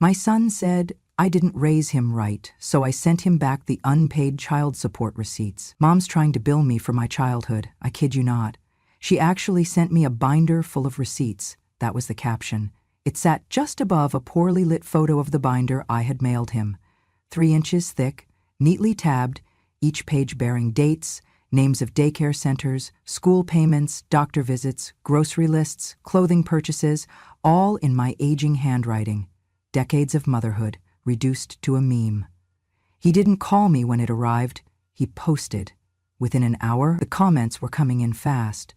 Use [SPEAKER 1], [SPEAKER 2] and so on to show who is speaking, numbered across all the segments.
[SPEAKER 1] My son said I didn't raise him right, so I sent him back the unpaid child support receipts. Mom's trying to bill me for my childhood, I kid you not. She actually sent me a binder full of receipts. That was the caption. It sat just above a poorly lit photo of the binder I had mailed him. 3 inches thick, neatly tabbed, each page bearing dates, names of daycare centers, school payments, doctor visits, grocery lists, clothing purchases, all in my aging handwriting. Decades of motherhood, reduced to a meme. He didn't call me when it arrived. He posted. Within an hour, the comments were coming in fast.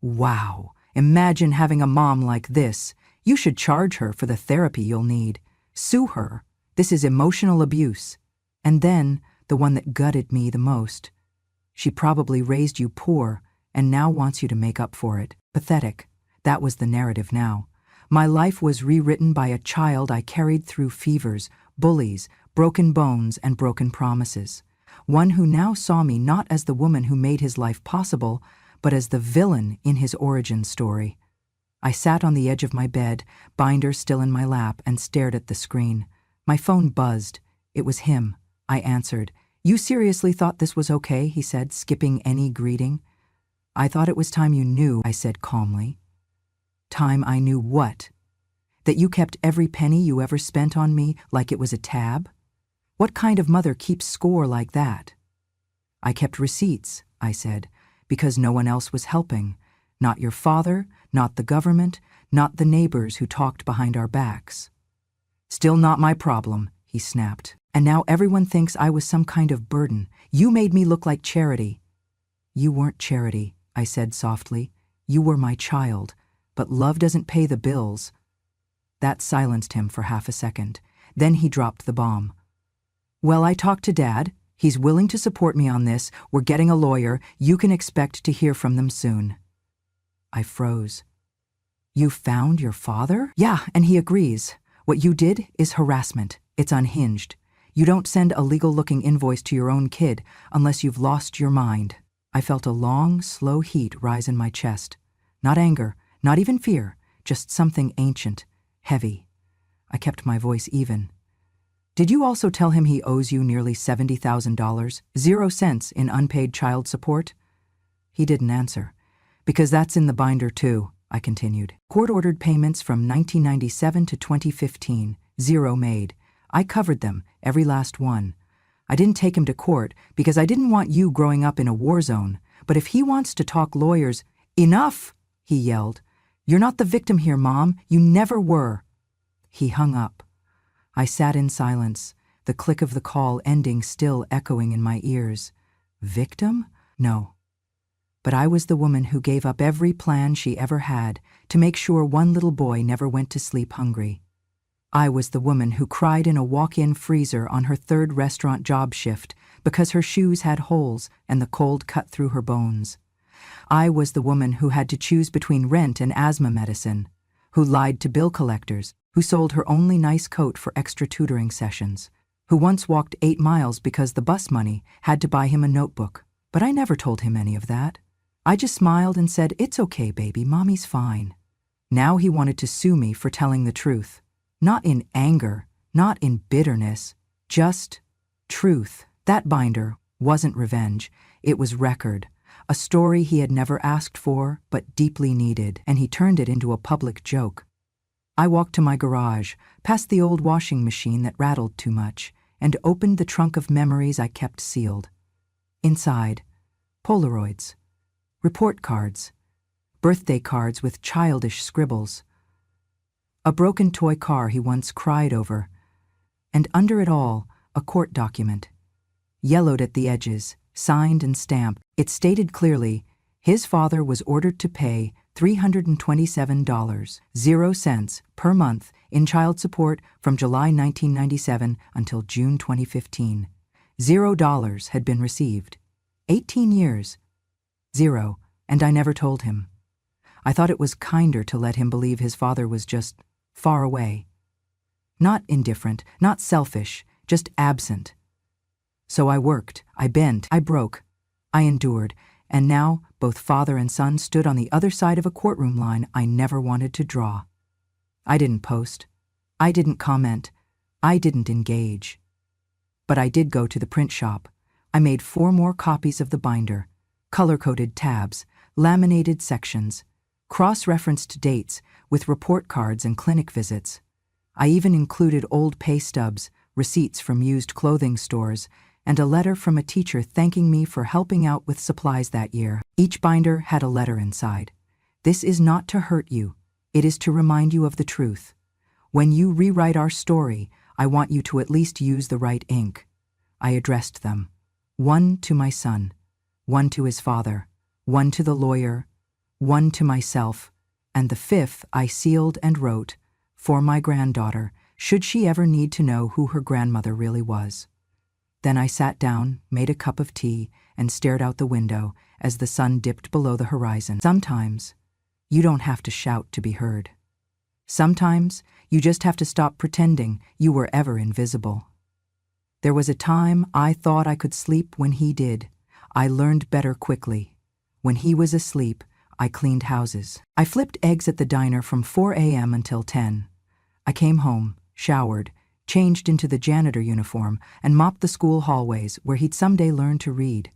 [SPEAKER 1] Wow, imagine having a mom like this. You should charge her for the therapy you'll need. Sue her. This is emotional abuse. And then, the one that gutted me the most. She probably raised you poor and now wants you to make up for it. Pathetic. That was the narrative now. My life was rewritten by a child I carried through fevers, bullies, broken bones, and broken promises. One who now saw me not as the woman who made his life possible, but as the villain in his origin story. I sat on the edge of my bed, binder still in my lap, and stared at the screen. My phone buzzed. It was him. I answered. "You seriously thought this was okay?" he said, skipping any greeting. "I thought it was time you knew," I said calmly. "Time I knew what? That you kept every penny you ever spent on me like it was a tab? What kind of mother keeps score like that?" "I kept receipts," I said, "because no one else was helping. Not your father, not the government, not the neighbors who talked behind our backs." "Still not my problem," he snapped. "And now everyone thinks I was some kind of burden. You made me look like charity." "You weren't charity," I said softly. "You were my child. But love doesn't pay the bills." That silenced him for half a second. Then he dropped the bomb. "Well, I talked to Dad. He's willing to support me on this. We're getting a lawyer. You can expect to hear from them soon." I froze. "You found your father?" "Yeah, and he agrees. What you did is harassment. It's unhinged. You don't send a legal-looking invoice to your own kid unless you've lost your mind." I felt a long, slow heat rise in my chest. Not anger, not even fear, just something ancient, heavy. I kept my voice even. "Did you also tell him he owes you nearly $70,000, 0 cents in unpaid child support?" He didn't answer. "Because that's in the binder too," I continued. "Court-ordered payments from 1997 to 2015, 0 made. I covered them, every last one. I didn't take him to court because I didn't want you growing up in a war zone. But if he wants to talk lawyers—" "Enough!" he yelled. "You're not the victim here, Mom. You never were." He hung up. I sat in silence, the click of the call ending still echoing in my ears. Victim? No. But I was the woman who gave up every plan she ever had to make sure one little boy never went to sleep hungry. I was the woman who cried in a walk-in freezer on her 3rd restaurant job shift because her shoes had holes and the cold cut through her bones. I was the woman who had to choose between rent and asthma medicine, who lied to bill collectors, who sold her only nice coat for extra tutoring sessions, who once walked 8 miles because the bus money had to buy him a notebook. But I never told him any of that. I just smiled and said, "It's okay, baby, Mommy's fine." Now he wanted to sue me for telling the truth. Not in anger, not in bitterness, just truth. That binder wasn't revenge. It was record. A story he had never asked for, but deeply needed, and he turned it into a public joke. I walked to my garage, past the old washing machine that rattled too much, and opened the trunk of memories I kept sealed. Inside, Polaroids, report cards, birthday cards with childish scribbles, a broken toy car he once cried over, and under it all, a court document. Yellowed at the edges, signed and stamped, it stated clearly, his father was ordered to pay $327, 0 cents per month in child support from July 1997 until June 2015. $0 had been received. 18 years. 0, and I never told him. I thought it was kinder to let him believe his father was just far away. Not indifferent, not selfish, just absent. So I worked, I bent, I broke, I endured, and now both father and son stood on the other side of a courtroom line I never wanted to draw. I didn't post. I didn't comment. I didn't engage. But I did go to the print shop. I made 4 more copies of the binder, color-coded tabs, laminated sections, cross-referenced dates with report cards and clinic visits. I even included old pay stubs, receipts from used clothing stores, and a letter from a teacher thanking me for helping out with supplies that year. Each binder had a letter inside. This is not to hurt you. It is to remind you of the truth. When you rewrite our story, I want you to at least use the right ink. I addressed them. 1 to my son, 1 to his father, 1 to the lawyer, 1 to myself, and the 5th I sealed and wrote, for my granddaughter, should she ever need to know who her grandmother really was. Then I sat down, made a cup of tea, and stared out the window as the sun dipped below the horizon. Sometimes, you don't have to shout to be heard. Sometimes, you just have to stop pretending you were ever invisible. There was a time I thought I could sleep when he did. I learned better quickly. When he was asleep, I cleaned houses. I flipped eggs at the diner from 4 a.m. until 10. I came home, showered, changed into the janitor uniform, and mopped the school hallways where he'd someday learn to read.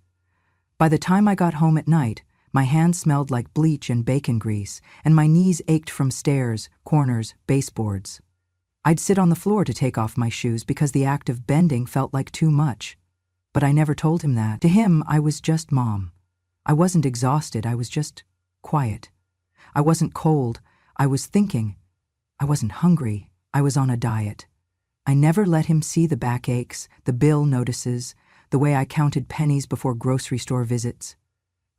[SPEAKER 1] By the time I got home at night, my hands smelled like bleach and bacon grease, and my knees ached from stairs, corners, baseboards. I'd sit on the floor to take off my shoes because the act of bending felt like too much. But I never told him that. To him, I was just Mom. I wasn't exhausted, I was just quiet. I wasn't cold, I was thinking. I wasn't hungry, I was on a diet. I never let him see the backaches, the bill notices, the way I counted pennies before grocery store visits.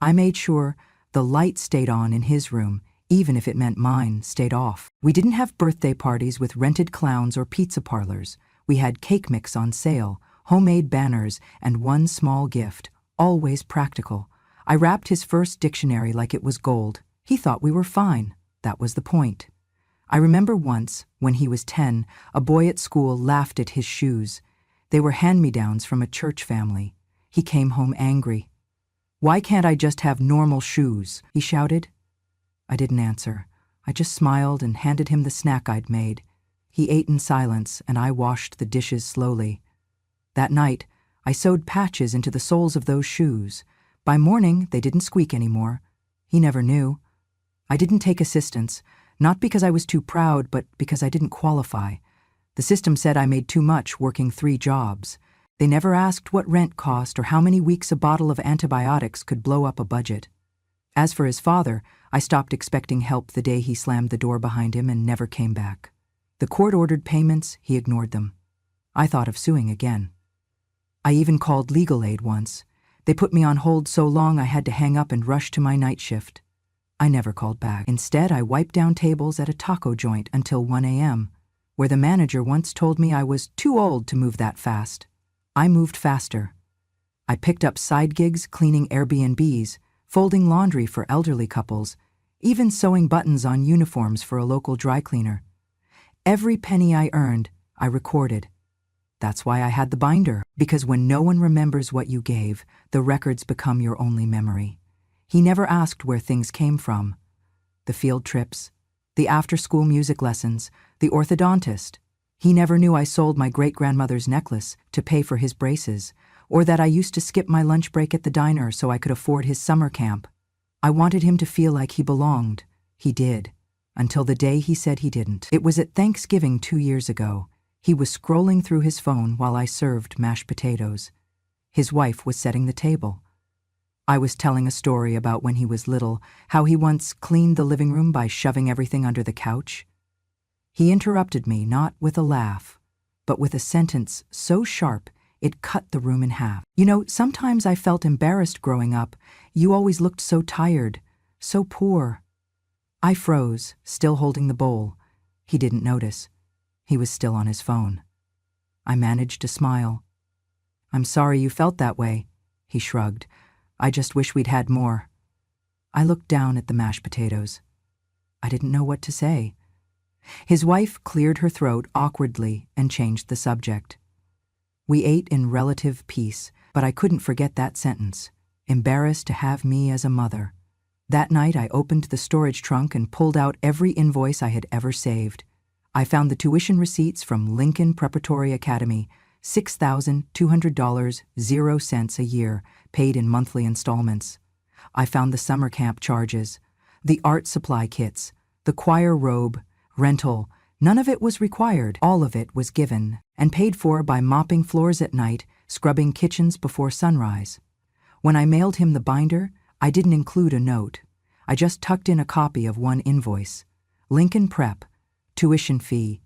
[SPEAKER 1] I made sure the light stayed on in his room, even if it meant mine stayed off. We didn't have birthday parties with rented clowns or pizza parlors. We had cake mix on sale, homemade banners, and one small gift, always practical. I wrapped his first dictionary like it was gold. He thought we were fine. That was the point. I remember once, when he was 10, a boy at school laughed at his shoes. They were hand-me-downs from a church family. He came home angry. "Why can't I just have normal shoes?" he shouted. I didn't answer. I just smiled and handed him the snack I'd made. He ate in silence, and I washed the dishes slowly. That night, I sewed patches into the soles of those shoes. By morning, they didn't squeak anymore. He never knew. I didn't take assistance, not because I was too proud, but because I didn't qualify. The system said I made too much working 3 jobs. They never asked what rent cost or how many weeks a bottle of antibiotics could blow up a budget. As for his father, I stopped expecting help the day he slammed the door behind him and never came back. The court-ordered payments, he ignored them. I thought of suing again. I even called legal aid once. They put me on hold so long I had to hang up and rush to my night shift. I never called back. Instead, I wiped down tables at a taco joint until 1 a.m., where the manager once told me I was too old to move that fast. I moved faster. I picked up side gigs cleaning Airbnbs, folding laundry for elderly couples, even sewing buttons on uniforms for a local dry cleaner. Every penny I earned, I recorded. That's why I had the binder, because when no one remembers what you gave, the records become your only memory. He never asked where things came from. The field trips, the after-school music lessons, the orthodontist. He never knew I sold my great-grandmother's necklace to pay for his braces, or that I used to skip my lunch break at the diner so I could afford his summer camp. I wanted him to feel like he belonged. He did, until the day he said he didn't. It was at Thanksgiving 2 years ago. He was scrolling through his phone while I served mashed potatoes. His wife was setting the table. I was telling a story about when he was little, how he once cleaned the living room by shoving everything under the couch. He interrupted me, not with a laugh, but with a sentence so sharp it cut the room in half. "You know, sometimes I felt embarrassed growing up. You always looked so tired, so poor." I froze, still holding the bowl. He didn't notice. He was still on his phone. I managed to smile. "I'm sorry you felt that way," he shrugged. "I just wish we'd had more." I looked down at the mashed potatoes. I didn't know what to say. His wife cleared her throat awkwardly and changed the subject. We ate in relative peace, but I couldn't forget that sentence, embarrassed to have me as a mother. That night I opened the storage trunk and pulled out every invoice I had ever saved. I found the tuition receipts from Lincoln Preparatory Academy, $6,200, 0 cents a year, paid in monthly installments. I found the summer camp charges, the art supply kits, the choir robe, rental. None of it was required. All of it was given and paid for by mopping floors at night, scrubbing kitchens before sunrise. When I mailed him the binder, I didn't include a note. I just tucked in a copy of one invoice. Lincoln Prep, tuition fee,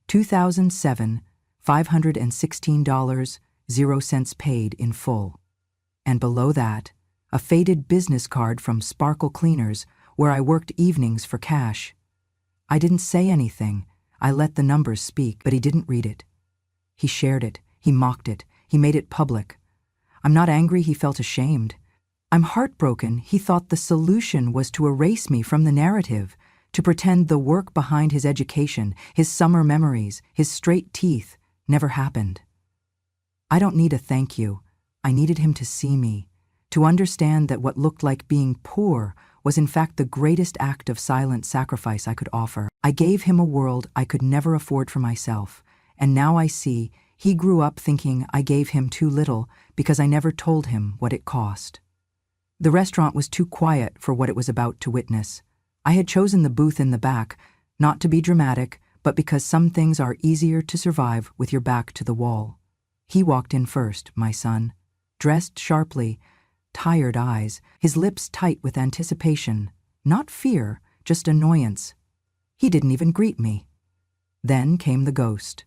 [SPEAKER 1] $2,007, $516, 0 cents paid in full. And below that, a faded business card from Sparkle Cleaners, where I worked evenings for cash. I didn't say anything. I let the numbers speak, but he didn't read it. He shared it. He mocked it. He made it public. I'm not angry he felt ashamed. I'm heartbroken he thought the solution was to erase me from the narrative, to pretend the work behind his education, his summer memories, his straight teeth, never happened. I don't need a thank you. I needed him to see me, to understand that what looked like being poor was in fact the greatest act of silent sacrifice I could offer. I gave him a world I could never afford for myself, and now I see he grew up thinking I gave him too little because I never told him what it cost. The restaurant was too quiet for what it was about to witness. I had chosen the booth in the back, not to be dramatic, but because some things are easier to survive with your back to the wall. He walked in first, my son, dressed sharply, tired eyes, his lips tight with anticipation, not fear, just annoyance. He didn't even greet me. Then came the ghost,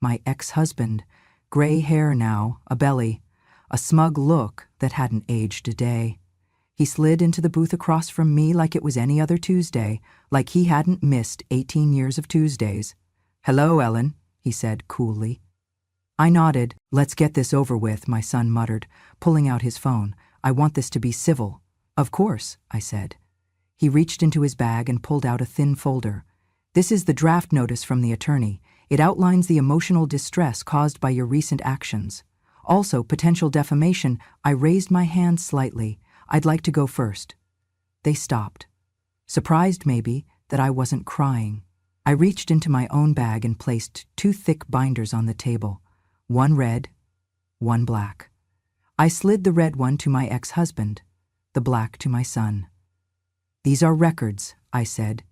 [SPEAKER 1] my ex-husband, gray hair now, a belly, a smug look that hadn't aged a day. He slid into the booth across from me like it was any other Tuesday, like he hadn't missed 18 years of Tuesdays. "Hello, Ellen," he said coolly. I nodded. "Let's get this over with," my son muttered, pulling out his phone. "I want this to be civil." "Of course," I said. He reached into his bag and pulled out a thin folder. "This is the draft notice from the attorney. It outlines the emotional distress caused by your recent actions. Also, potential defamation." I raised my hand slightly. "I'd like to go first." They stopped. Surprised, maybe, that I wasn't crying. I reached into my own bag and placed 2 thick binders on the table. One red, one black. I slid the red one to my ex-husband, the black to my son. "These are records," I said.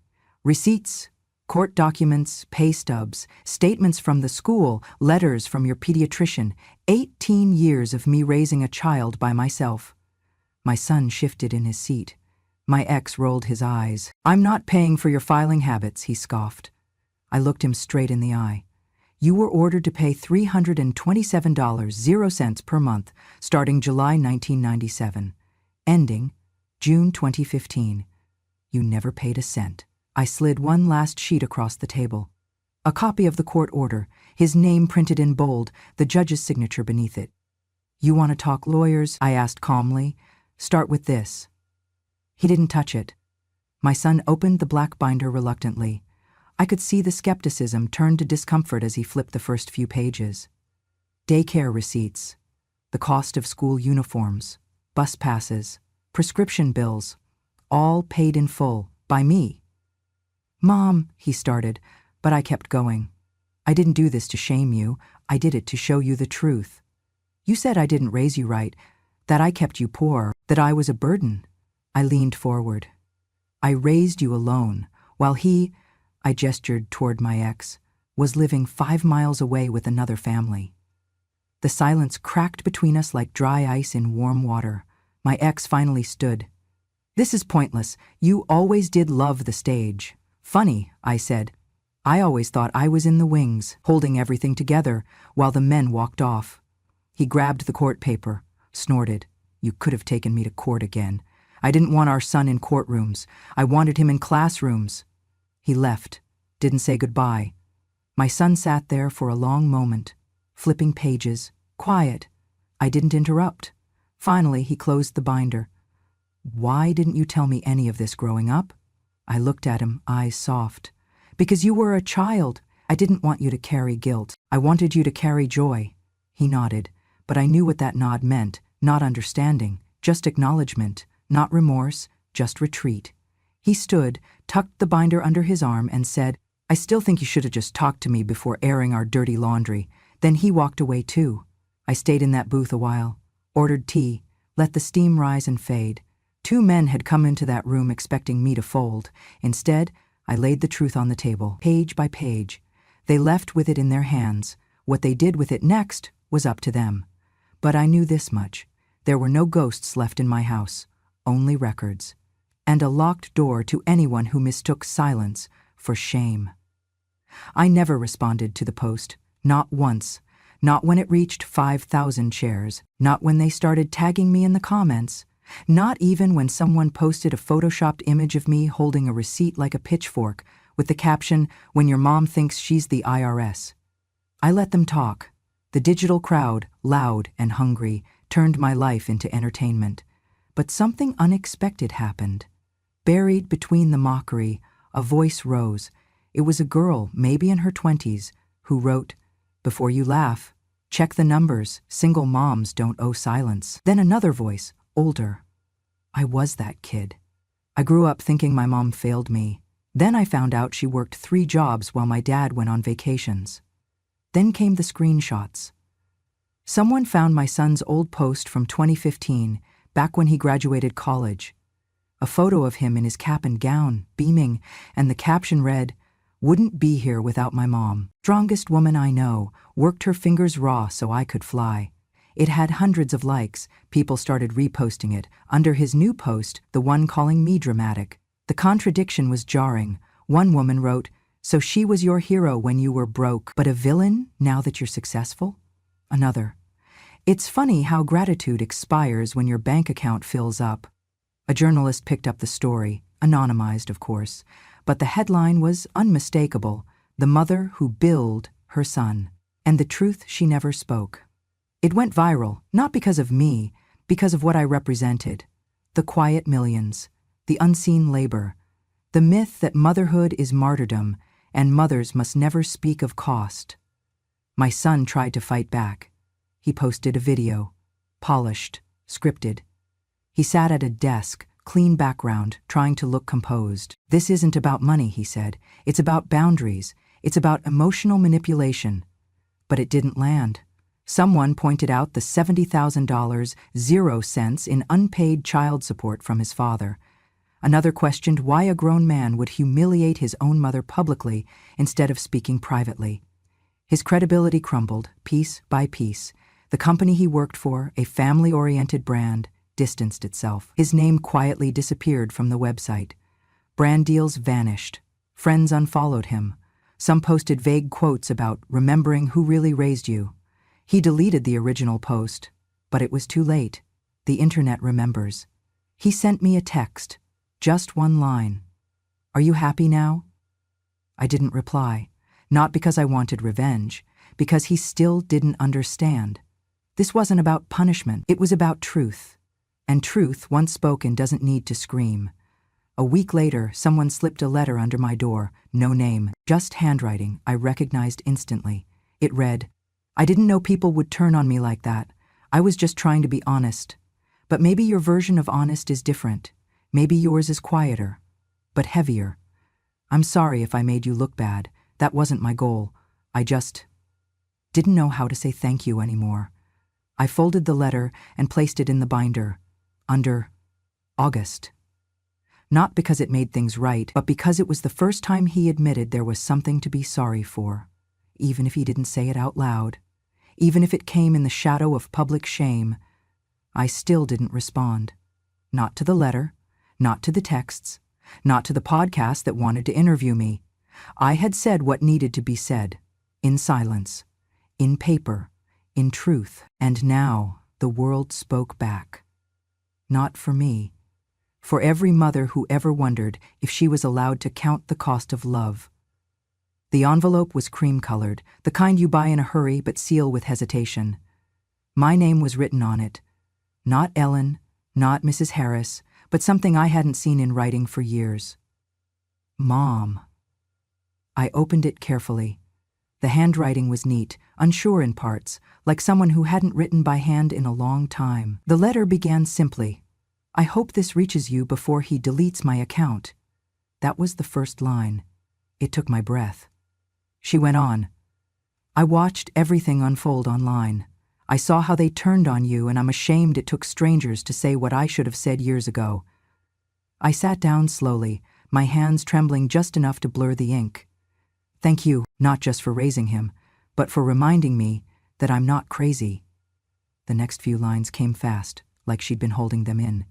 [SPEAKER 1] "Receipts, court documents, pay stubs, statements from the school, letters from your pediatrician, 18 years of me raising a child by myself." My son shifted in his seat. My ex rolled his eyes. "I'm not paying for your filing habits," he scoffed. I looked him straight in the eye. "You were ordered to pay $327, 0 cents per month, starting July 1997, ending June 2015. You never paid a cent." I slid one last sheet across the table. A copy of the court order, his name printed in bold, the judge's signature beneath it. "You want to talk lawyers?" I asked calmly. "Start with this." He didn't touch it. My son opened the black binder reluctantly. I could see the skepticism turn to discomfort as he flipped the first few pages. Daycare receipts, the cost of school uniforms, bus passes, prescription bills, all paid in full, by me. "Mom," he started, but I kept going. "I didn't do this to shame you. I did it to show you the truth. You said I didn't raise you right, that I kept you poor, that I was a burden." I leaned forward. "I raised you alone, while he," I gestured toward my ex, "was living 5 miles away with another family." The silence cracked between us like dry ice in warm water. My ex finally stood. "This is pointless. You always did love the stage." "Funny," I said. "I always thought I was in the wings, holding everything together, while the men walked off." He grabbed the court paper, snorted. "You could have taken me to court again. I didn't want our son in courtrooms. I wanted him in classrooms." He left, didn't say goodbye. My son sat there for a long moment, flipping pages, quiet. I didn't interrupt. Finally, he closed the binder. "Why didn't you tell me any of this growing up?" I looked at him, eyes soft. "Because you were a child. I didn't want you to carry guilt. I wanted you to carry joy." He nodded, but I knew what that nod meant, not understanding, just acknowledgement, not remorse, just retreat. He stood, tucked the binder under his arm, and said, I still think you should have just talked to me before airing our dirty laundry." Then he walked away too. I stayed in that booth a while, ordered tea, let the steam rise and fade. 2 men had come into that room expecting me to fold. Instead, I laid the truth on the table, page by page. They left with it in their hands. What they did with it next was up to them. But I knew this much. There were no ghosts left in my house, only records. And a locked door to anyone who mistook silence for shame. I never responded to the post, not once. Not when it reached 5,000 shares, not when they started tagging me in the comments, not even when someone posted a photoshopped image of me holding a receipt like a pitchfork with the caption, "When your mom thinks she's the IRS." I let them talk. The digital crowd, loud and hungry, turned my life into entertainment. But something unexpected happened. Buried between the mockery, a voice rose. It was a girl, maybe in her 20s, who wrote, "Before you laugh, check the numbers. Single moms don't owe silence." Then another voice, older. I was that kid. I grew up thinking my mom failed me. Then I found out she worked 3 jobs while my dad went on vacations. Then came the screenshots. Someone found my son's old post from 2015, back when he graduated college. A photo of him in his cap and gown, beaming, and the caption read, "Wouldn't be here without my mom. Strongest woman I know, worked her fingers raw so I could fly." It had hundreds of likes. People started reposting it. Under his new post, the one calling me dramatic. The contradiction was jarring. One woman wrote, "So she was your hero when you were broke, but a villain now that you're successful?" Another, "It's funny how gratitude expires when your bank account fills up." A journalist picked up the story, anonymized of course, but the headline was unmistakable: "The mother who billed her son." And the truth she never spoke. It went viral, not because of me, because of what I represented. The quiet millions, the unseen labor, the myth that motherhood is martyrdom and mothers must never speak of cost. My son tried to fight back. He posted a video, polished, scripted. He sat at a desk, clean background, trying to look composed. "This isn't about money," he said. "It's about boundaries. It's about emotional manipulation." But it didn't land. Someone pointed out the $70,000, 0 cents in unpaid child support from his father. Another questioned why a grown man would humiliate his own mother publicly instead of speaking privately. His credibility crumbled, piece by piece. The company he worked for, a family-oriented brand, distanced itself. His name quietly disappeared from the website. Brand deals vanished. Friends unfollowed him. Some posted vague quotes about remembering who really raised you. He deleted the original post, but it was too late. The internet remembers. He sent me a text, just one line. "Are you happy now?" I didn't reply, not because I wanted revenge, because he still didn't understand. This wasn't about punishment, it was about truth. And truth, once spoken, doesn't need to scream. A week later, someone slipped a letter under my door, no name, just handwriting I recognized instantly. It read, "I didn't know people would turn on me like that. I was just trying to be honest. But maybe your version of honest is different. Maybe yours is quieter, but heavier. I'm sorry if I made you look bad. That wasn't my goal. I just didn't know how to say thank you anymore." I folded the letter and placed it in the binder, under August. Not because it made things right, but because it was the first time he admitted there was something to be sorry for, even if he didn't say it out loud. Even if it came in the shadow of public shame. I still didn't respond. Not to the letter, not to the texts, not to the podcast that wanted to interview me. I had said what needed to be said, in silence, in paper, in truth. And now the world spoke back. Not for me. For every mother who ever wondered if she was allowed to count the cost of love. The envelope was cream-colored, the kind you buy in a hurry but seal with hesitation. My name was written on it. Not Ellen, not Mrs. Harris, but something I hadn't seen in writing for years. Mom. I opened it carefully. The handwriting was neat, unsure in parts, like someone who hadn't written by hand in a long time. The letter began simply, "I hope this reaches you before he deletes my account." That was the first line. It took my breath. She went on. I watched everything unfold online. I saw how they turned on you, and I'm ashamed it took strangers to say what I should have said years ago. I sat down slowly, my hands trembling just enough to blur the ink. Thank you, not just for raising him, but for reminding me that I'm not crazy. The next few lines came fast, like she'd been holding them in.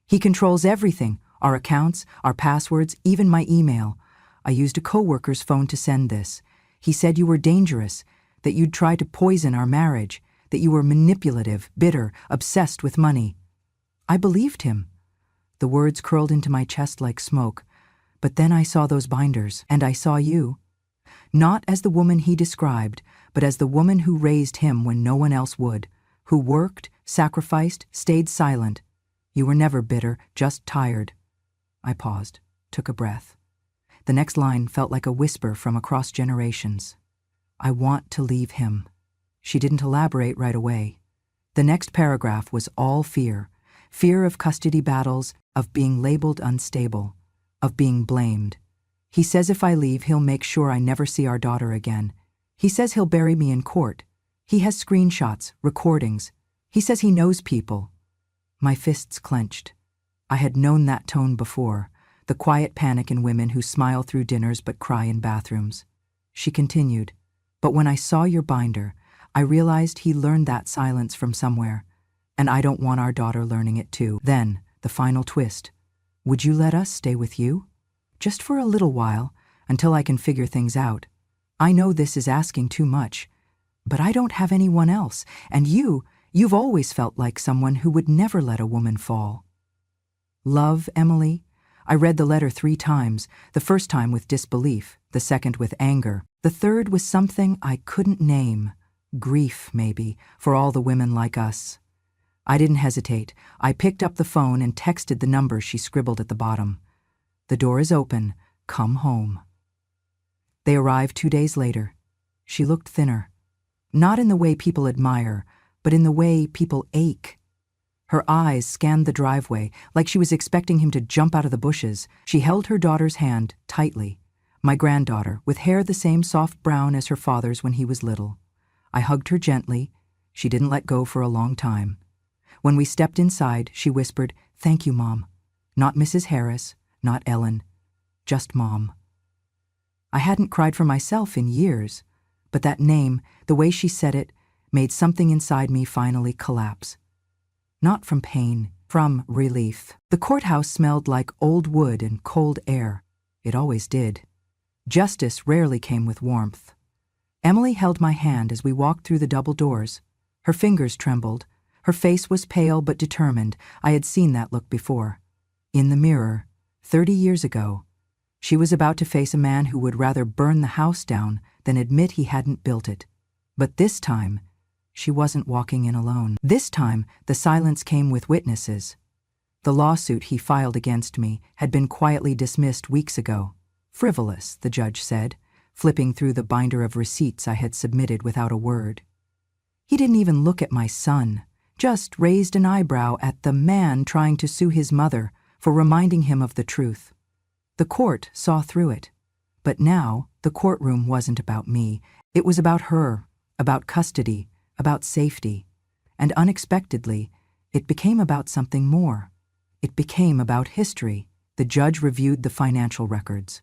[SPEAKER 1] He controls everything, our accounts, our passwords, even my email. I used a coworker's phone to send this. He said you were dangerous, that you'd try to poison our marriage, that you were manipulative, bitter, obsessed with money. I believed him. The words curled into my chest like smoke, but then I saw those binders, and I saw you. Not as the woman he described, but as the woman who raised him when no one else would, who worked, sacrificed, stayed silent. You were never bitter, just tired. I paused, took a breath. The next line felt like a whisper from across generations. I want to leave him. She didn't elaborate right away. The next paragraph was all fear. Fear of custody battles, of being labeled unstable, of being blamed. He says if I leave, he'll make sure I never see our daughter again. He says he'll bury me in court. He has screenshots, recordings. He says he knows people. My fists clenched. I had known that tone before, the quiet panic in women who smile through dinners but cry in bathrooms. She continued, but when I saw your binder, I realized he learned that silence from somewhere, and I don't want our daughter learning it too. Then, the final twist. Would you let us stay with you? Just for a little while, until I can figure things out. I know this is asking too much, but I don't have anyone else, and you've always felt like someone who would never let a woman fall. Love, Emily? I read the letter 3 times, the first time with disbelief, the second with anger. The third was something I couldn't name. Grief, maybe, for all the women like us. I didn't hesitate. I picked up the phone and texted the number she scribbled at the bottom. The door is open. Come home. They arrived 2 days later. She looked thinner. Not in the way people admire, but in the way people ache. Her eyes scanned the driveway, like she was expecting him to jump out of the bushes. She held her daughter's hand tightly. My granddaughter, with hair the same soft brown as her father's when he was little. I hugged her gently. She didn't let go for a long time. When we stepped inside, she whispered, "Thank you, Mom." Not Mrs. Harris, not Ellen, just Mom. I hadn't cried for myself in years, but that name, the way she said it, made something inside me finally collapse. Not from pain, from relief. The courthouse smelled like old wood and cold air. It always did. Justice rarely came with warmth. Emily held my hand as we walked through the double doors. Her fingers trembled. Her face was pale but determined. I had seen that look before. In the mirror, 30 years ago, she was about to face a man who would rather burn the house down than admit he hadn't built it. But this time, she wasn't walking in alone. This time, the silence came with witnesses. The lawsuit he filed against me had been quietly dismissed weeks ago. Frivolous, the judge said, flipping through the binder of receipts I had submitted without a word. He didn't even look at my son, just raised an eyebrow at the man trying to sue his mother for reminding him of the truth. The court saw through it. But now, the courtroom wasn't about me. It was about her, about custody, about safety. And unexpectedly, it became about something more. It became about history. The judge reviewed the financial records.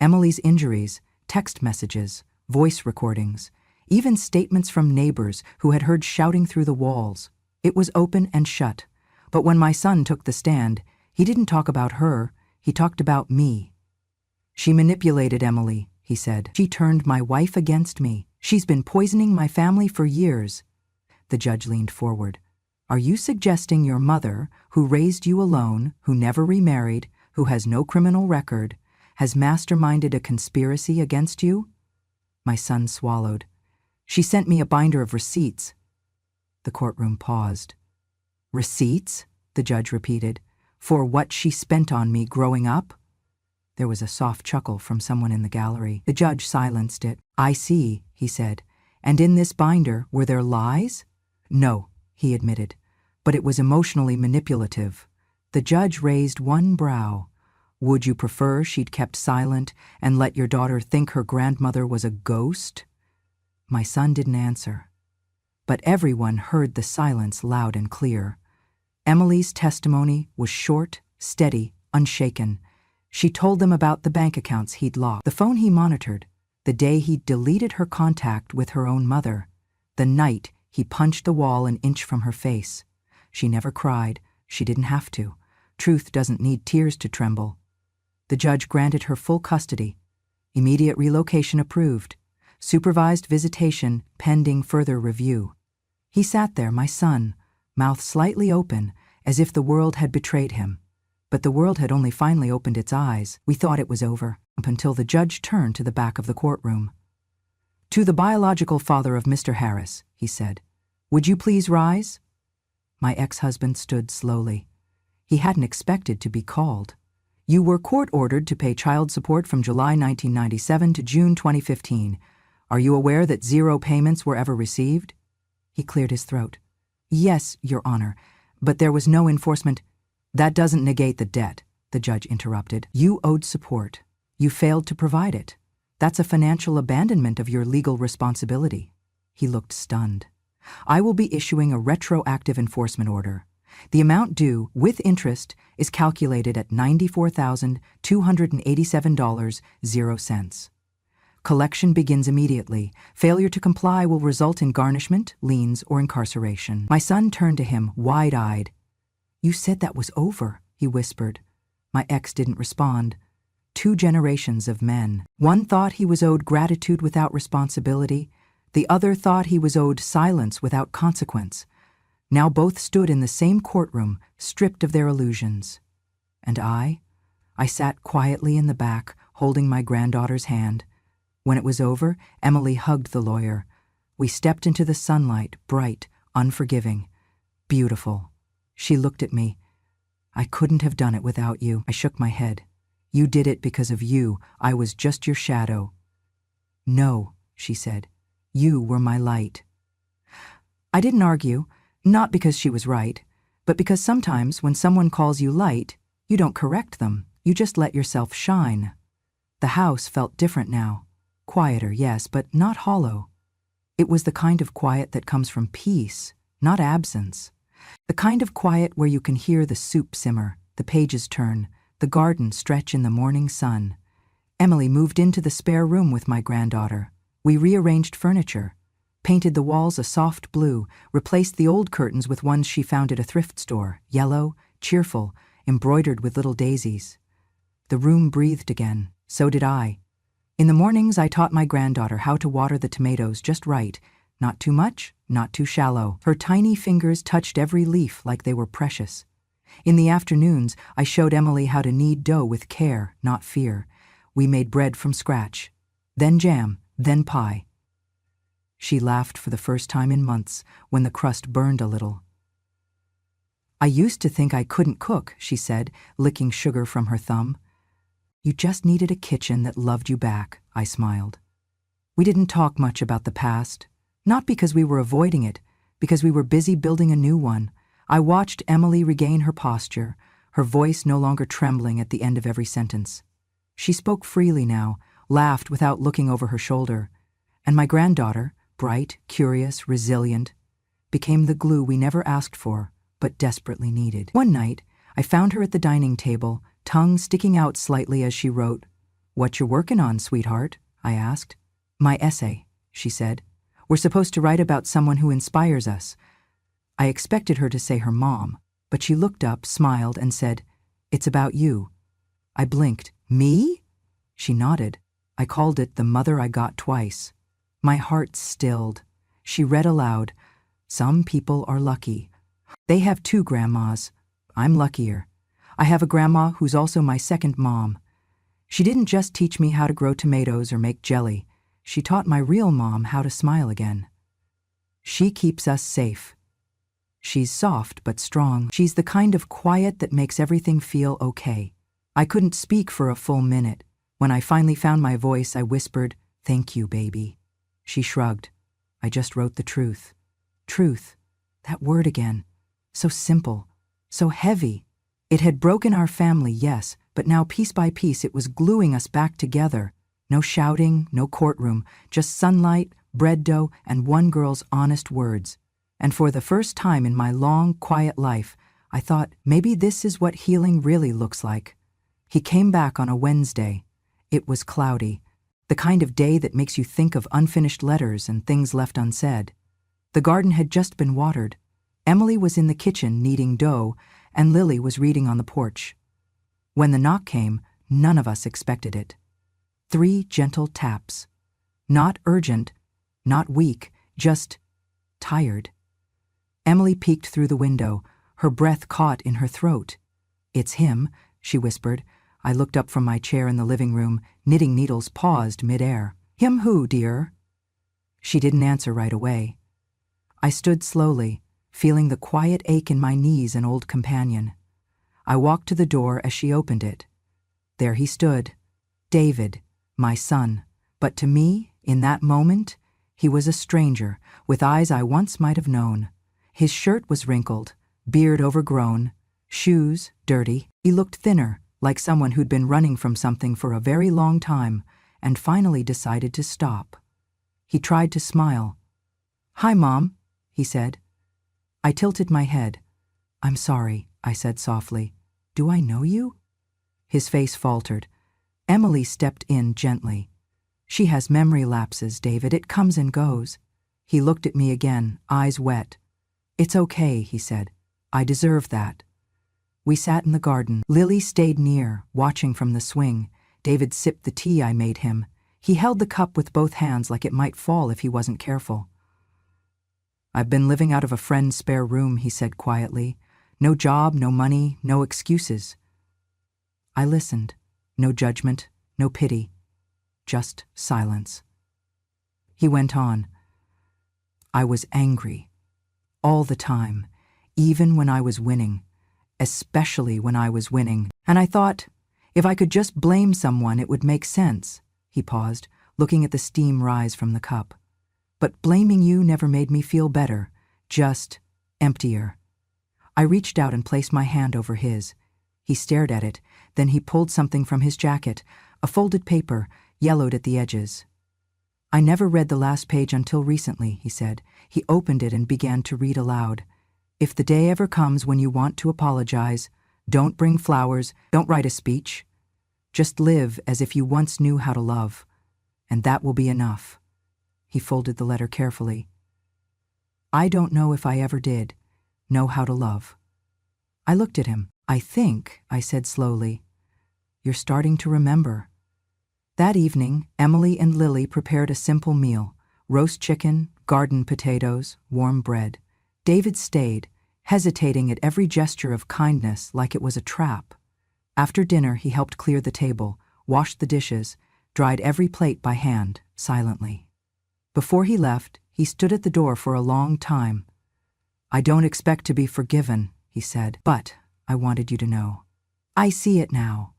[SPEAKER 1] Emily's injuries, text messages, voice recordings, even statements from neighbors who had heard shouting through the walls. It was open and shut. But when my son took the stand, he didn't talk about her, he talked about me. She manipulated Emily, he said. She turned my wife against me. She's been poisoning my family for years. The judge leaned forward. Are you suggesting your mother, who raised you alone, who never remarried, who has no criminal record, has masterminded a conspiracy against you? My son swallowed. She sent me a binder of receipts. The courtroom paused. Receipts? The judge repeated. For what she spent on me growing up? There was a soft chuckle from someone in the gallery. The judge silenced it. I see, he said. And in this binder, were there lies? No, he admitted. But it was emotionally manipulative. The judge raised one brow. Would you prefer she'd kept silent and let your daughter think her grandmother was a ghost? My son didn't answer. But everyone heard the silence loud and clear. Emily's testimony was short, steady, unshaken. She told them about the bank accounts he'd locked, the phone he monitored, the day he deleted her contact with her own mother, the night he punched the wall an inch from her face. She never cried. She didn't have to. Truth doesn't need tears to tremble. The judge granted her full custody. Immediate relocation approved. Supervised visitation pending further review. He sat there, my son, mouth slightly open, as if the world had betrayed him. But the world had only finally opened its eyes. We thought it was over, up until the judge turned to the back of the courtroom. "To the biological father of Mr. Harris," he said, "would you please rise?" My ex-husband stood slowly. He hadn't expected to be called. "You were court-ordered to pay child support from July 1997 to June 2015. Are you aware that 0 payments were ever received?" He cleared his throat. "Yes, Your Honor, but there was no enforcement." "That doesn't negate the debt," the judge interrupted. "You owed support. You failed to provide it. That's a financial abandonment of your legal responsibility." He looked stunned. "I will be issuing a retroactive enforcement order. The amount due, with interest, is calculated at $94,287.00. Collection begins immediately. Failure to comply will result in garnishment, liens, or incarceration." My son turned to him, wide-eyed. "You said that was over," he whispered. My ex didn't respond. 2 generations of men. One thought he was owed gratitude without responsibility. The other thought he was owed silence without consequence. Now both stood in the same courtroom, stripped of their illusions. And I sat quietly in the back, holding my granddaughter's hand. When it was over, Emily hugged the lawyer. We stepped into the sunlight, bright, unforgiving, beautiful. She looked at me. "I couldn't have done it without you." I shook my head. "You did it because of you. I was just your shadow." "No," she said. "You were my light." I didn't argue, not because she was right, but because sometimes when someone calls you light, you don't correct them. You just let yourself shine. The house felt different now. Quieter, yes, but not hollow. It was the kind of quiet that comes from peace, not absence. The kind of quiet where you can hear the soup simmer, the pages turn, the garden stretch in the morning sun. Emily moved into the spare room with my granddaughter. We rearranged furniture, painted the walls a soft blue, replaced the old curtains with ones she found at a thrift store, yellow, cheerful, embroidered with little daisies. The room breathed again. So did I. In the mornings, I taught my granddaughter how to water the tomatoes just right, not too much, not too shallow. Her tiny fingers touched every leaf like they were precious. In the afternoons, I showed Emily how to knead dough with care, not fear. We made bread from scratch, then jam, then pie. She laughed for the first time in months when the crust burned a little. "I used to think I couldn't cook," she said, licking sugar from her thumb. "You just needed a kitchen that loved you back," I smiled. We didn't talk much about the past, not because we were avoiding it, because we were busy building a new one. I watched Emily regain her posture, her voice no longer trembling at the end of every sentence. She spoke freely now, laughed without looking over her shoulder. And my granddaughter, bright, curious, resilient, became the glue we never asked for, but desperately needed. One night, I found her at the dining table, tongue sticking out slightly as she wrote. "What you working on, sweetheart?" I asked. "My essay," she said. "We're supposed to write about someone who inspires us." I expected her to say her mom, but she looked up, smiled, and said, "It's about you." I blinked. "Me?" She nodded. I called it The Mother I Got Twice. My heart stilled. She read aloud, "Some people are lucky. They have 2 grandmas. I'm luckier. I have a grandma who's also my second mom. She didn't just teach me how to grow tomatoes or make jelly. She taught my real mom how to smile again. She keeps us safe. She's soft but strong. She's the kind of quiet that makes everything feel okay." I couldn't speak for a full minute. When I finally found my voice, I whispered, "Thank you, baby." She shrugged. I just wrote the truth. Truth. That word again. So simple. So heavy. It had broken our family, yes, but now piece by piece it was gluing us back together. No shouting, no courtroom, just sunlight, bread dough, and one girl's honest words. And for the first time in my long, quiet life, I thought, maybe this is what healing really looks like. He came back on a Wednesday. It was cloudy, the kind of day that makes you think of unfinished letters and things left unsaid. The garden had just been watered. Emily was in the kitchen kneading dough, and Lily was reading on the porch. When the knock came, none of us expected it. 3 gentle taps. Not urgent, not weak, just tired. Emily peeked through the window, her breath caught in her throat. "It's him," she whispered. I looked up from my chair in the living room, knitting needles paused mid-air. "Him who, dear?" She didn't answer right away. I stood slowly, feeling the quiet ache in my knees, an old companion. I walked to the door as she opened it. There he stood, David, my son. But to me, in that moment, he was a stranger, with eyes I once might have known. His shirt was wrinkled, beard overgrown, shoes dirty. He looked thinner, like someone who'd been running from something for a very long time, and finally decided to stop. He tried to smile. "Hi, Mom," he said. I tilted my head. "I'm sorry," I said softly. "Do I know you?" His face faltered. Emily stepped in gently. "She has memory lapses, David. It comes and goes." He looked at me again, eyes wet. "It's okay," he said. "I deserve that." We sat in the garden. Lily stayed near, watching from the swing. David sipped the tea I made him. He held the cup with both hands like it might fall if he wasn't careful. "I've been living out of a friend's spare room," he said quietly. "No job, no money, no excuses." I listened. No judgment, no pity. Just silence. He went on. "I was angry. All the time. Even when I was winning. Especially when I was winning. And I thought, if I could just blame someone, it would make sense." He paused, looking at the steam rise from the cup. "But blaming you never made me feel better. Just emptier." I reached out and placed my hand over his. He stared at it, then he pulled something from his jacket, a folded paper, yellowed at the edges. "I never read the last page until recently," he said. He opened it and began to read aloud. "If the day ever comes when you want to apologize, don't bring flowers, don't write a speech. Just live as if you once knew how to love, and that will be enough." He folded the letter carefully. "I don't know if I ever did know how to love." I looked at him. "I think," I said slowly, "you're starting to remember." That evening, Emily and Lily prepared a simple meal: roast chicken, garden potatoes, warm bread. David stayed, hesitating at every gesture of kindness like it was a trap. After dinner, he helped clear the table, washed the dishes, dried every plate by hand, silently. Before he left, he stood at the door for a long time. "I don't expect to be forgiven," he said, "but I wanted you to know. I see it now.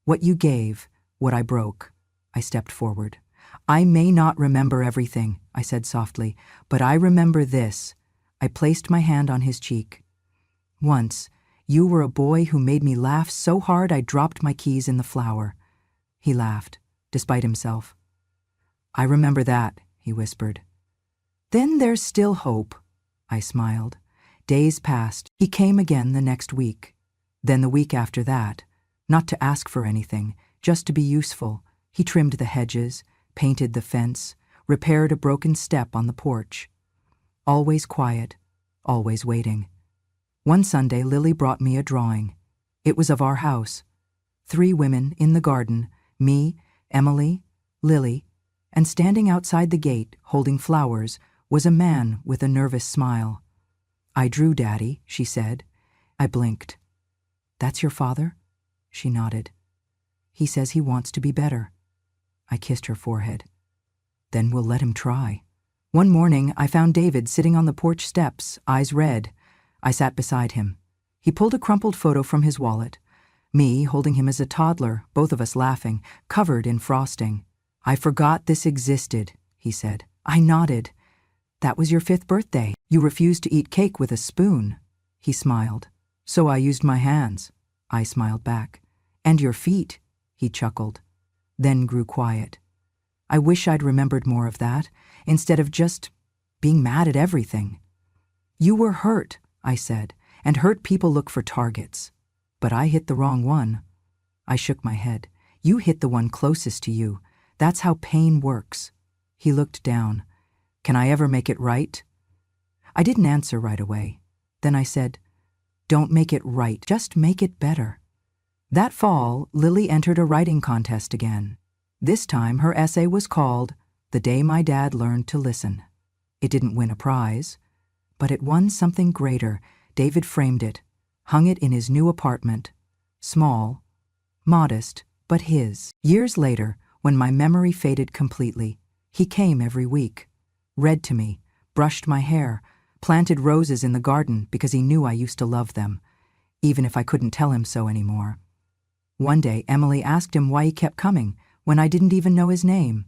[SPEAKER 1] What you gave, what I broke." I stepped forward. "I may not remember everything," I said softly, "but I remember this." I placed my hand on his cheek. "Once, you were a boy who made me laugh so hard I dropped my keys in the flour." He laughed, despite himself. "I remember that," he whispered. "Then there's still hope," I smiled. Days passed. He came again the next week. Then the week after that, not to ask for anything, just to be useful. He trimmed the hedges, painted the fence, repaired a broken step on the porch. Always quiet, always waiting. One Sunday, Lily brought me a drawing. It was of our house. 3 women in the garden, me, Emily, Lily, and standing outside the gate, holding flowers, was a man with a nervous smile. "I drew, Daddy," she said. I blinked. "That's your father?" She nodded. "He says he wants to be better." I kissed her forehead. "Then we'll let him try." One morning, I found David sitting on the porch steps, eyes red. I sat beside him. He pulled a crumpled photo from his wallet. Me holding him as a toddler, both of us laughing, covered in frosting. "I forgot this existed," he said. I nodded. "That was your 5th birthday. You refused to eat cake with a spoon." He smiled. "So I used my hands." I smiled back. And your feet, he chuckled, then grew quiet. I wish I'd remembered more of that, instead of just being mad at everything. You were hurt, I said, and hurt people look for targets. But I hit the wrong one. I shook my head. You hit the one closest to you. That's how pain works. He looked down. Can I ever make it right? I didn't answer right away. Then I said, don't make it right, just make it better. That fall, Lily entered a writing contest again. This time her essay was called The Day My Dad Learned to Listen. It didn't win a prize, but it won something greater. David framed it, hung it in his new apartment. Small, modest, but his. Years later, when my memory faded completely, he came every week, read to me, brushed my hair, planted roses in the garden because he knew I used to love them, even if I couldn't tell him so anymore. One day, Emily asked him why he kept coming when I didn't even know his name.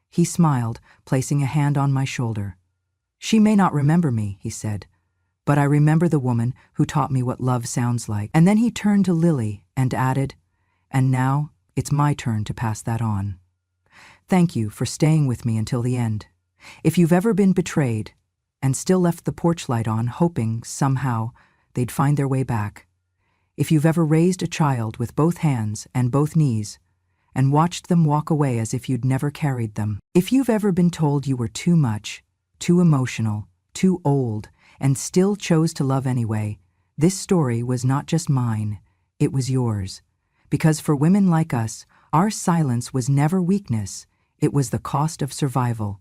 [SPEAKER 1] He smiled, placing a hand on my shoulder. She may not remember me, he said, but I remember the woman who taught me what love sounds like. And then he turned to Lily and added, and now it's my turn to pass that on. Thank you for staying with me until the end. If you've ever been betrayed and still left the porch light on, hoping somehow they'd find their way back. If you've ever raised a child with both hands and both knees and watched them walk away as if you'd never carried them. If you've ever been told you were too much, too emotional, too old, and still chose to love anyway, this story was not just mine, it was yours. Because for women like us, our silence was never weakness, it was the cost of survival.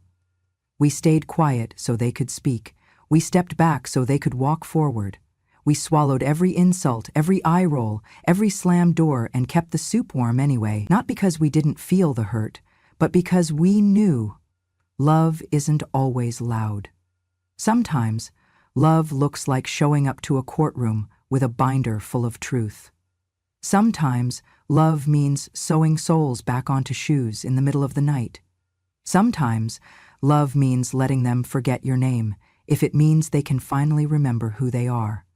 [SPEAKER 1] We stayed quiet so they could speak. We stepped back so they could walk forward. We swallowed every insult, every eye roll, every slammed door, and kept the soup warm anyway, not because we didn't feel the hurt, but because we knew love isn't always loud. Sometimes, love looks like showing up to a courtroom with a binder full of truth. Sometimes, love means sewing soles back onto shoes in the middle of the night. Sometimes, love means letting them forget your name if it means they can finally remember who they are.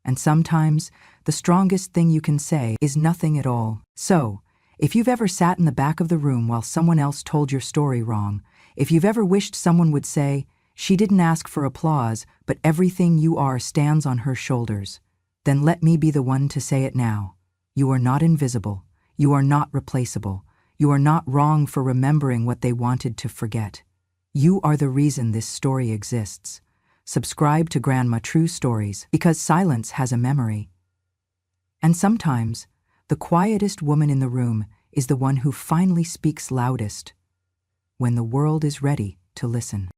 [SPEAKER 1] And sometimes, the strongest thing you can say is nothing at all. So, if you've ever sat in the back of the room while someone else told your story wrong, if you've ever wished someone would say, she didn't ask for applause, but everything you are stands on her shoulders, then let me be the one to say it now. You are not invisible. You are not replaceable. You are not wrong for remembering what they wanted to forget. You are the reason this story exists. Subscribe to Grandma True Stories because silence has a memory. And sometimes, the quietest woman in the room is the one who finally speaks loudest when the world is ready to listen.